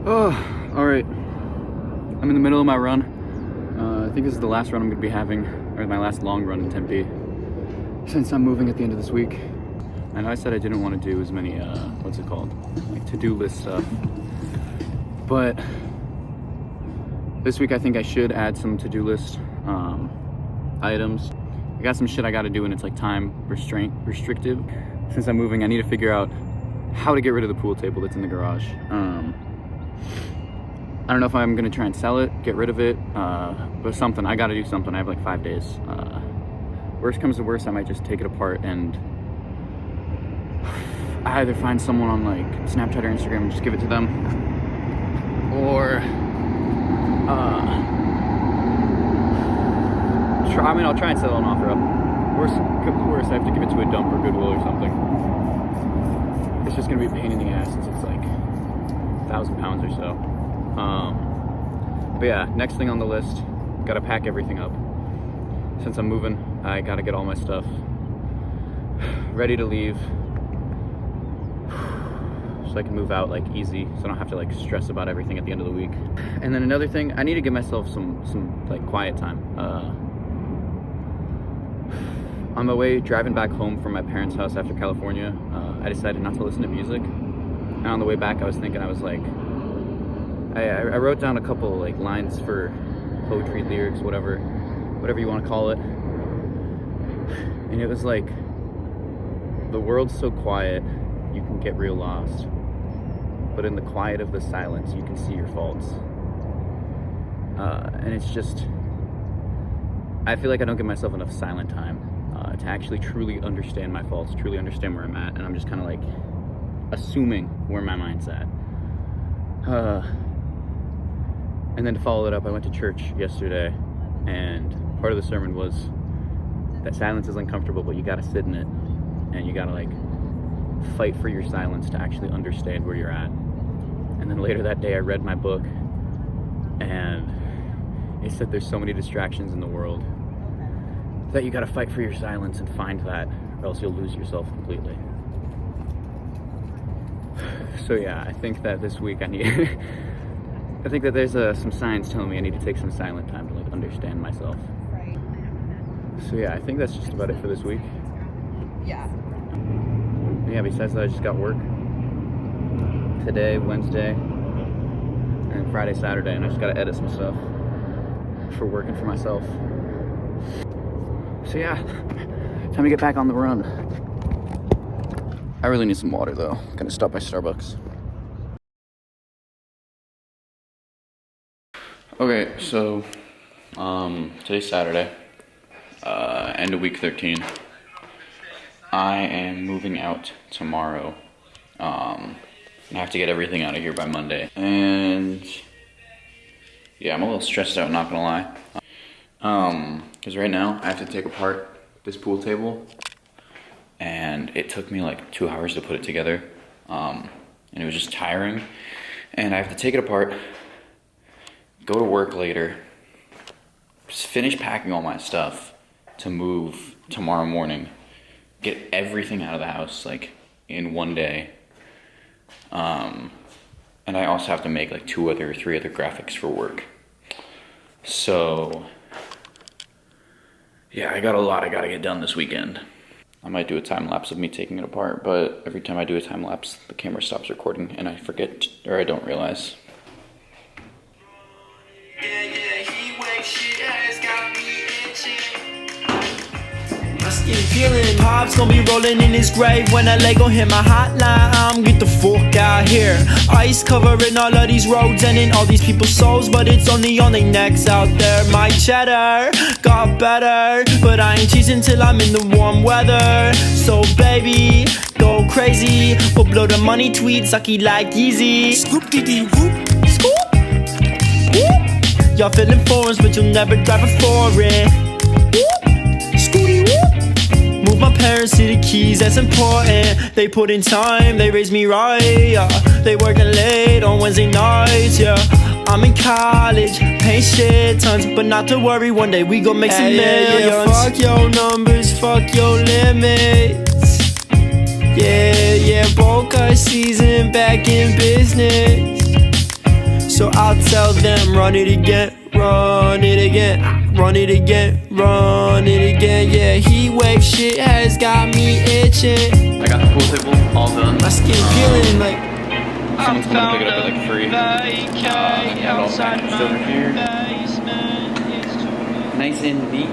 Oh, all right. I'm in the middle of my run. I think this is the last run I'm going to be having, or my last long run in Tempe, since I'm moving at the end of this week. I know I said I didn't want to do as many, what's it called, like to-do list stuff, but this week I think I should add some to-do list items. I got some shit I got to do, and it's like time restrictive. Since I'm moving, I need to figure out how to get rid of the pool table that's in the garage. I don't know if I'm gonna try and sell it, get rid of it, but something. I gotta do something. I have like 5 days. Worst comes to worst, I might just take it apart and I either find someone on like Snapchat or Instagram and just give it to them, or I'll try and sell an offer up. Worst comes to worst, I have to give it to a dump or Goodwill or something. It's just gonna be a pain in the ass since it's like 1,000 pounds or so. But yeah, next thing on the list, gotta pack everything up. Since I'm moving, I gotta get all my stuff ready to leave, so I can move out like easy, so I don't have to like stress about everything at the end of the week. And then another thing, I need to give myself some like quiet time. On my way driving back home from my parents' house after California, I decided not to listen to music. And on the way back, I was thinking, I was like, I wrote down a couple like lines for poetry, lyrics, whatever you want to call it. And it was like, the world's so quiet, you can get real lost. But in the quiet of the silence, you can see your faults. And it's just, I feel like I don't give myself enough silent time to actually truly understand my faults, truly understand where I'm at. And I'm just kind of like assuming where my mind's at. And then to follow it up, I went to church yesterday, and part of the sermon was that silence is uncomfortable, but you gotta sit in it, and you gotta like fight for your silence to actually understand where you're at. And then later that day, I read my book, and it said there's so many distractions in the world that you gotta fight for your silence and find that, or else you'll lose yourself completely. So yeah, I think that this week I need I think that there's some signs telling me I need to take some silent time to like understand myself. So yeah, I think that's just about it for this week. Yeah. Yeah, besides that, I just got work today, Wednesday, and Friday, Saturday, and I just gotta edit some stuff for working for myself. So yeah, time to get back on the run. I really need some water though. Gonna stop by Starbucks. Okay, so today's Saturday, end of week 13. I am moving out tomorrow. I have to get everything out of here by Monday. And yeah, I'm a little stressed out, not gonna lie. Because right now I have to take apart this pool table, and it took me like 2 hours to put it together. And it was just tiring. And I have to take it apart, go to work later, just finish packing all my stuff to move tomorrow morning, get everything out of the house like in one day. And I also have to make like 3 other graphics for work. So yeah, I got a lot I gotta get done this weekend. I might do a time lapse of me taking it apart, but every time I do a time lapse, the camera stops recording and I forget, or I don't realize. Feeling Pop's gonna be rolling in his grave when I leg on him my hotline. I'm get the fuck out here. Ice covering all of these roads and in all these people's souls, but it's only on their necks out there. My cheddar got better, but I ain't cheesing till I'm in the warm weather. So baby, go crazy, we'll blow the money tweet, sucky like Yeezy. Scoop dee dee whoop, scoop whoop. Y'all feeling foreigns, but you'll never drive a foreign. Move my parents to the keys, that's important. They put in time, they raised me right, yeah. They working late on Wednesday nights, yeah. I'm in college, paying shit tons, but not to worry, one day we gon' make some millions. Yeah, fuck your numbers, fuck your limits. Yeah, Boca season back in business. so I'll tell them, run it again, run it again, run it again, run it again. Yeah, heat wave shit has got me itching. I got the pool table all done. My skin peeling like Someone's coming to pick it up at like 3. Got it all packaged over here. Nice and neat.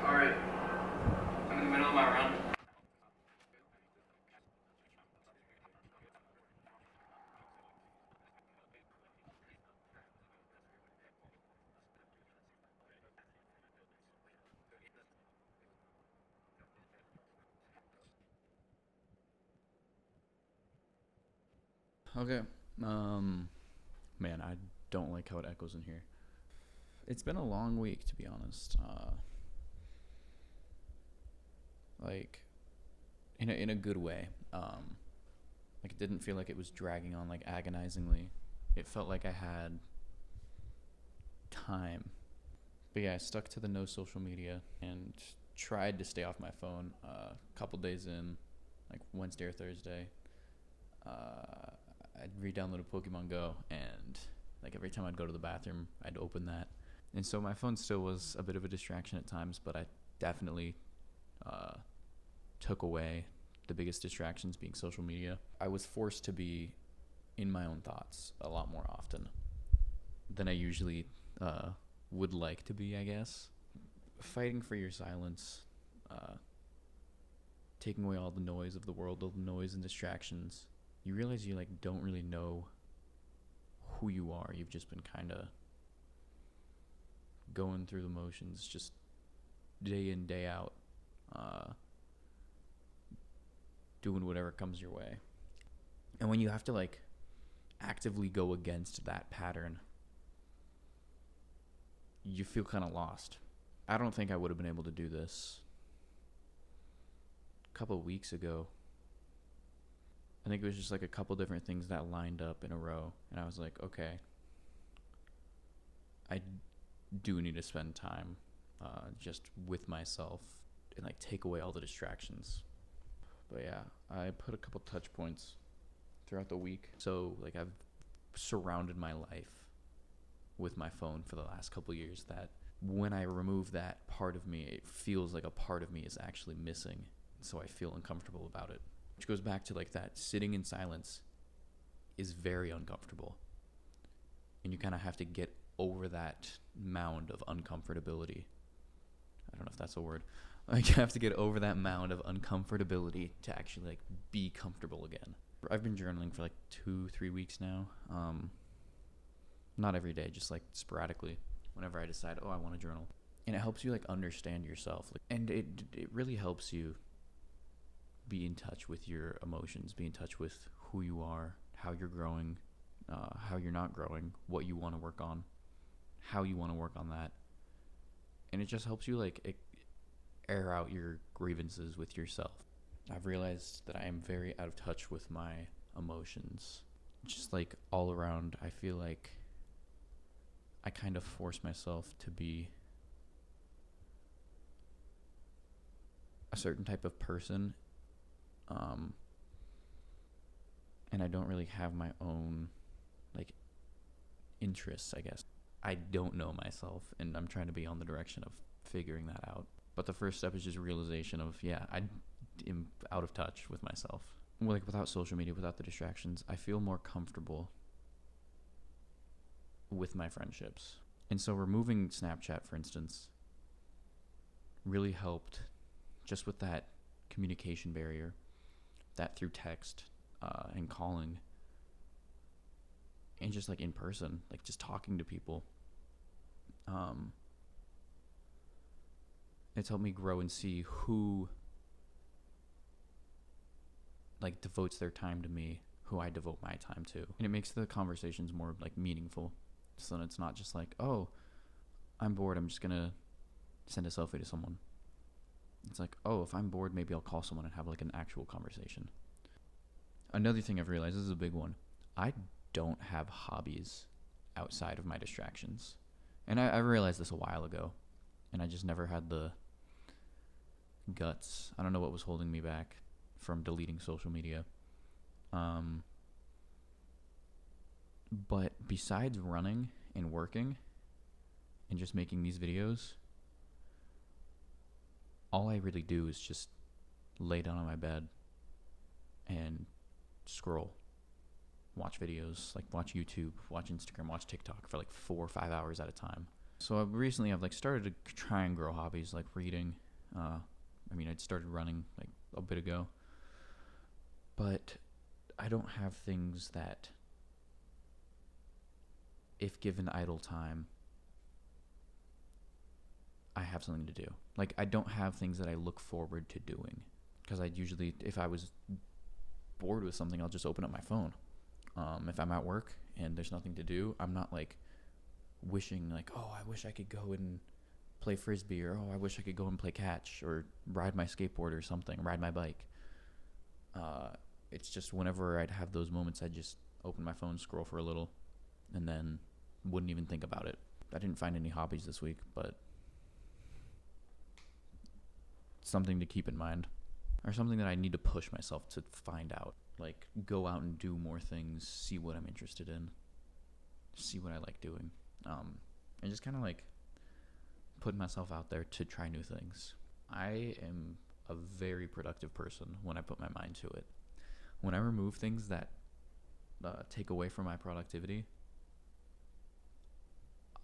Alright. I'm in the middle of my run. Okay. Man, I don't like how it echoes in here. It's been a long week, to be honest. Like, in a good way. Like, it didn't feel like it was dragging on, like, agonizingly. It felt like I had time. But yeah, I stuck to the no social media and tried to stay off my phone. A couple days in, like Wednesday or Thursday, I'd re-downloaded Pokemon Go, and like every time I'd go to the bathroom, I'd open that. And so my phone still was a bit of a distraction at times, but I definitely took away the biggest distractions being social media. I was forced to be in my own thoughts a lot more often than I usually would like to be, I guess. Fighting for your silence, taking away all the noise of the world, all the noise and distractions. You realize you like don't really know who you are. You've just been kind of going through the motions, just day in, day out, doing whatever comes your way. And when you have to like actively go against that pattern, you feel kind of lost. I don't think I would have been able to do this a couple of weeks ago. I think it was just like a couple different things that lined up in a row, and I was like, okay, I do need to spend time just with myself and like take away all the distractions. But yeah, I put a couple touch points throughout the week. So like I've surrounded my life with my phone for the last couple of years, that when I remove that part of me, it feels like a part of me is actually missing. So I feel uncomfortable about it. Which goes back to like that sitting in silence is very uncomfortable. And you kind of have to get over that mound of uncomfortability. I don't know if that's a word. Like you have to get over that mound of uncomfortability to actually like be comfortable again. I've been journaling for like 2-3 weeks now. Not every day, just like sporadically whenever I decide, oh, I want to journal. And it helps you like understand yourself. And it really helps you be in touch with your emotions, be in touch with who you are, how you're growing, how you're not growing, what you want to work on, how you want to work on that. And it just helps you like air out your grievances with yourself. I've realized that I am very out of touch with my emotions. Just like all around, I feel like I kind of force myself to be a certain type of person. And I don't really have my own like interests, I guess. I don't know myself, and I'm trying to be on the direction of figuring that out. But the first step is just realization of, yeah, I am out of touch with myself. Like without social media, without the distractions, I feel more comfortable with my friendships. And so removing Snapchat, for instance, really helped just with that communication barrier, that through text and calling and just like in person, like just talking to people. It's helped me grow and see who like devotes their time to me, who I devote my time to. And it makes the conversations more like meaningful. So then it's not just like, oh, I'm bored, I'm just gonna send a selfie to someone. It's like, oh, if I'm bored, maybe I'll call someone and have like an actual conversation. Another thing I've realized, this is a big one, I don't have hobbies outside of my distractions. And I realized this a while ago, and I just never had the guts. I don't know what was holding me back from deleting social media. But besides running and working and just making these videos, all I really do is just lay down on my bed and scroll, watch videos, like watch YouTube, watch Instagram, watch TikTok for like 4 or 5 hours at a time. So recently I've like started to try and grow hobbies like reading. I'd started running like a bit ago, but I don't have things that, if given idle time, I have something to do. Like, I don't have things that I look forward to doing, because I'd usually, if I was bored with something, I'll just open up my phone. If I'm at work and there's nothing to do, I'm not like wishing like, oh, I wish I could go and play frisbee, or oh, I wish I could go and play catch, or ride my skateboard or something, ride my bike. It's just whenever I'd have those moments, I'd just open my phone, scroll for a little, and then wouldn't even think about it. I didn't find any hobbies this week, but something to keep in mind, or something that I need to push myself to find out. Like, go out and do more things, see what I'm interested in, see what I like doing, and just kind of like put myself out there to try new things. I am a very productive person when I put my mind to it. When I remove things that take away from my productivity,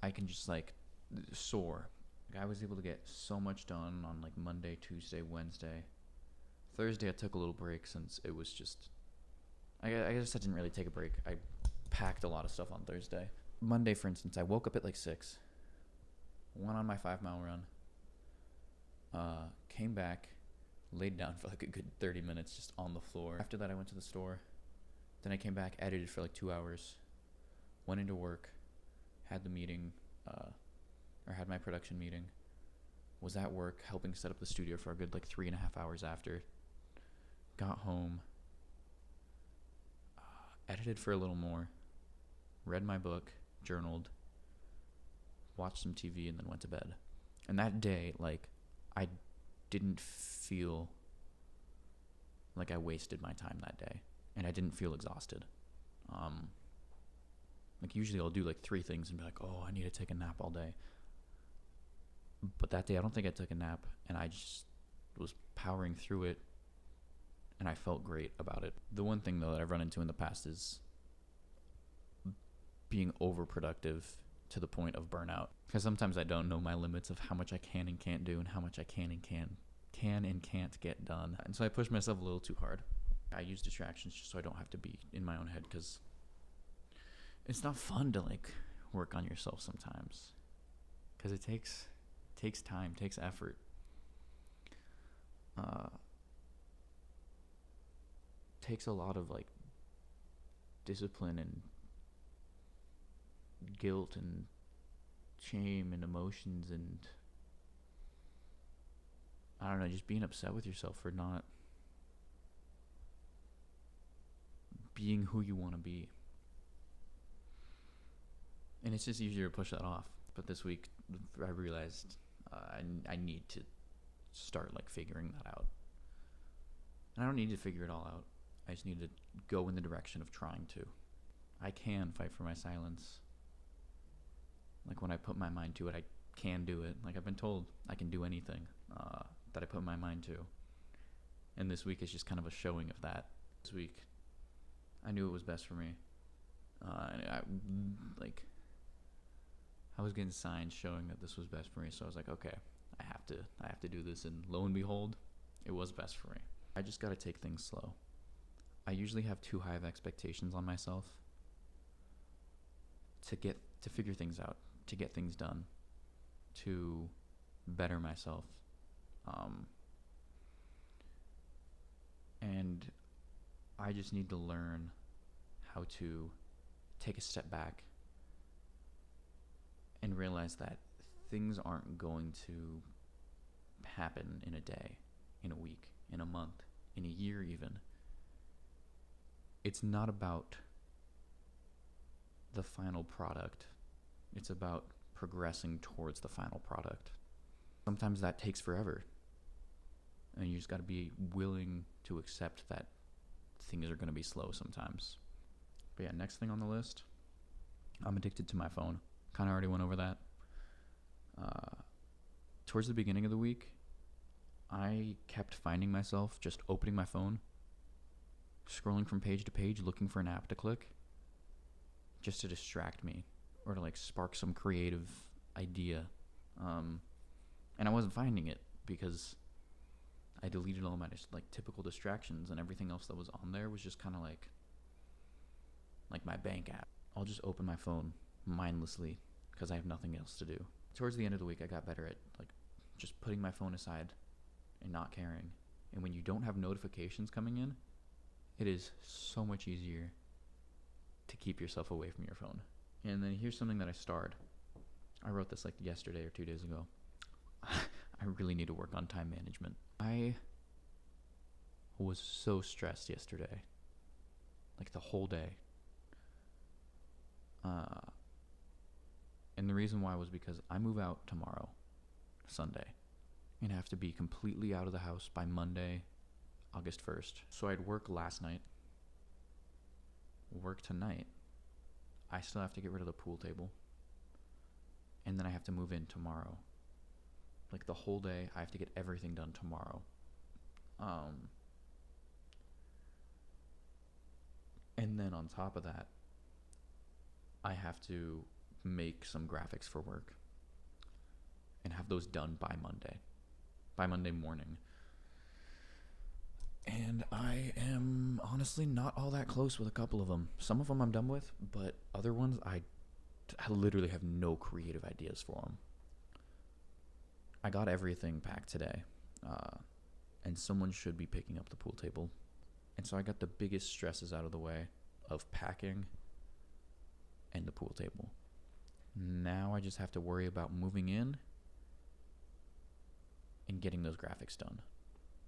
I can just like soar. Like, I was able to get so much done on like Monday, Tuesday, Wednesday. Thursday I took a little break since it was just, I guess I didn't really take a break. I packed a lot of stuff on Thursday. Monday, for instance, I woke up at like 6, went on my 5-mile run, came back, laid down for like a good 30 minutes just on the floor. After that I went to the store, then I came back, edited for like 2 hours, went into work, had the meeting, or had my production meeting, was at work helping set up the studio for a good like 3.5 hours after, got home, edited for a little more, read my book, journaled, watched some TV, and then went to bed. And that day, like, I didn't feel like I wasted my time that day, and I didn't feel exhausted. Like, usually I'll do like 3 things and be like, oh, I need to take a nap all day. But that day I don't think I took a nap, and I just was powering through it, and I felt great about it. The one thing though that I've run into in the past is being overproductive to the point of burnout, because sometimes I don't know my limits of how much I can and can't do, and how much I can and can't get done, and so I push myself a little too hard. I use distractions just so I don't have to be in my own head, because it's not fun to like work on yourself sometimes, because it takes time, takes effort. Takes a lot of like discipline and guilt and shame and emotions, and I don't know, just being upset with yourself for not being who you want to be. And it's just easier to push that off. But this week I realized I need to start like figuring that out. And I don't need to figure it all out. I just need to go in the direction of trying to. I can fight for my silence. Like, when I put my mind to it, I can do it. Like, I've been told I can do anything that I put my mind to. And this week is just kind of a showing of that. This week, I knew it was best for me. And I was getting signs showing that this was best for me. So I was like, okay, I have to do this. And lo and behold, it was best for me. I just got to take things slow. I usually have too high of expectations on myself to figure things out, to get things done, to better myself. And I just need to learn how to take a step back and realize that things aren't going to happen in a day, in a week, in a month, in a year even. It's not about the final product. It's about progressing towards the final product. Sometimes that takes forever. And you just got to be willing to accept that things are going to be slow sometimes. But yeah, next thing on the list, I'm addicted to my phone. Kind of already went over that. Towards the beginning of the week, I kept finding myself just opening my phone, scrolling from page to page, looking for an app to click, just to distract me or to like spark some creative idea. And I wasn't finding it because I deleted all my like typical distractions, and everything else that was on there was just kind of like my bank app. I'll just open my phone mindlessly because I have nothing else to do. Towards the end of the week, I got better at like just putting my phone aside and not caring. And when you don't have notifications coming in, it is so much easier to keep yourself away from your phone. And then here's something that I starred. I wrote this like yesterday or 2 days ago. I really need to work on time management. I was so stressed yesterday. Like the whole day. And the reason why was because I move out tomorrow, Sunday, and have to be completely out of the house by Monday, August 1st. So I'd work last night, work tonight. I still have to get rid of the pool table. And then I have to move in tomorrow. Like the whole day, I have to get everything done tomorrow. And then on top of that, I have to make some graphics for work and have those done by Monday morning. And I am honestly not all that close with a couple of them. Some of them I'm done with, but other ones I literally have no creative ideas for them. I got everything packed today, and someone should be picking up the pool table. And so I got the biggest stresses out of the way of packing and the pool table. Now I just have to worry about moving in and getting those graphics done.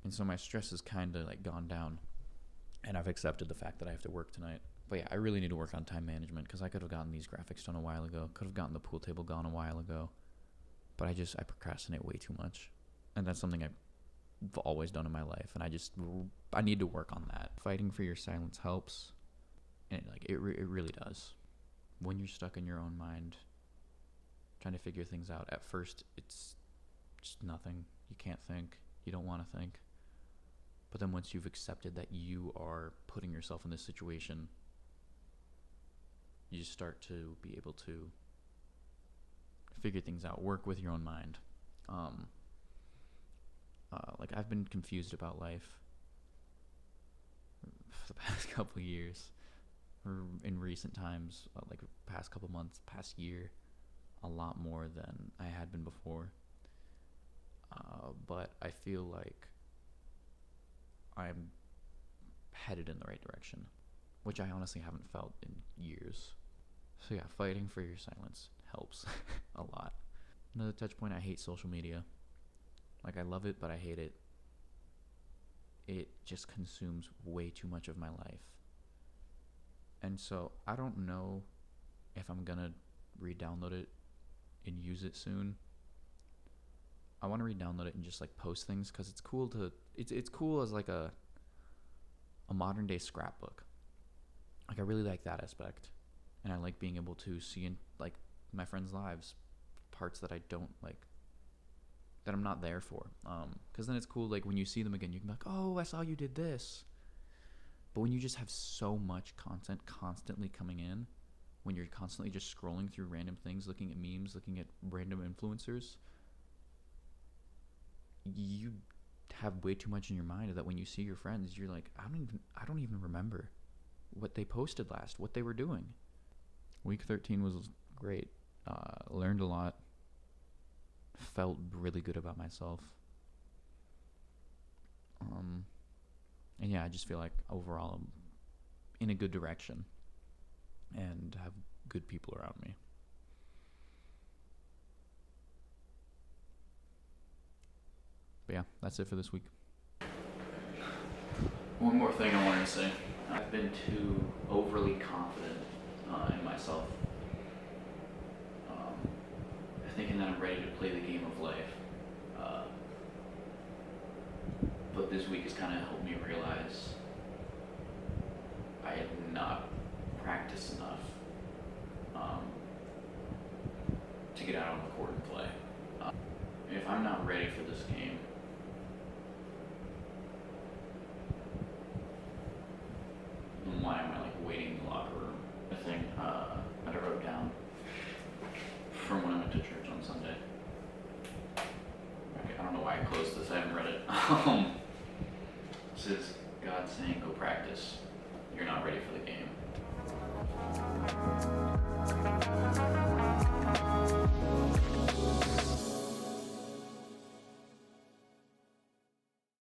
And so my stress has kind of like gone down, and I've accepted the fact that I have to work tonight. But yeah, I really need to work on time management because I could have gotten these graphics done a while ago. Could have gotten the pool table gone a while ago. But I procrastinate way too much. And that's something I've always done in my life. And I need to work on that. Fighting for your silence helps. And it really does. When you're stuck in your own mind, trying to figure things out, at first it's just nothing. You can't think. You don't want to think. But then once you've accepted that you are putting yourself in this situation, you start to be able to figure things out, work with your own mind. Like I've been confused about life for the past couple of years, or in recent times, like past couple months, past year, a lot more than I had been before. But I feel like I'm headed in the right direction, which I honestly haven't felt in years. So yeah, fighting for your silence helps a lot. Another touch point, I hate social media. Like I love it, but I hate it. It just consumes way too much of my life. And so I don't know if I'm gonna re-download it and use it soon. I want to re-download it and just like post things because it's cool to it's cool as like a modern day scrapbook. Like I really like that aspect, and I like being able to see in like my friends' lives parts that I don't like, that I'm not there for. Because then it's cool, like when you see them again, you can be like, oh, I saw you did this. But when you just have so much content constantly coming in, when you're constantly just scrolling through random things, looking at memes, looking at random influencers, you have way too much in your mind that when you see your friends, you're like, I don't even remember what they posted last, what they were doing. Week 13 was great. Learned a lot. Felt really good about myself. And yeah, I just feel like overall I'm in a good direction and have good people around me. But yeah, that's it for this week. One more thing I wanted to say. I've been too overly confident in myself. Thinking that I'm ready to play the game of life. But this week has kind of helped me realize I have not practiced enough to get out on the court and play. If I'm not ready for this game, then why am I like waiting in the locker room? The thing that I wrote down from when I went to church on Sunday. Okay, I don't know why I closed this. I haven't read it. This is God saying, "Go practice."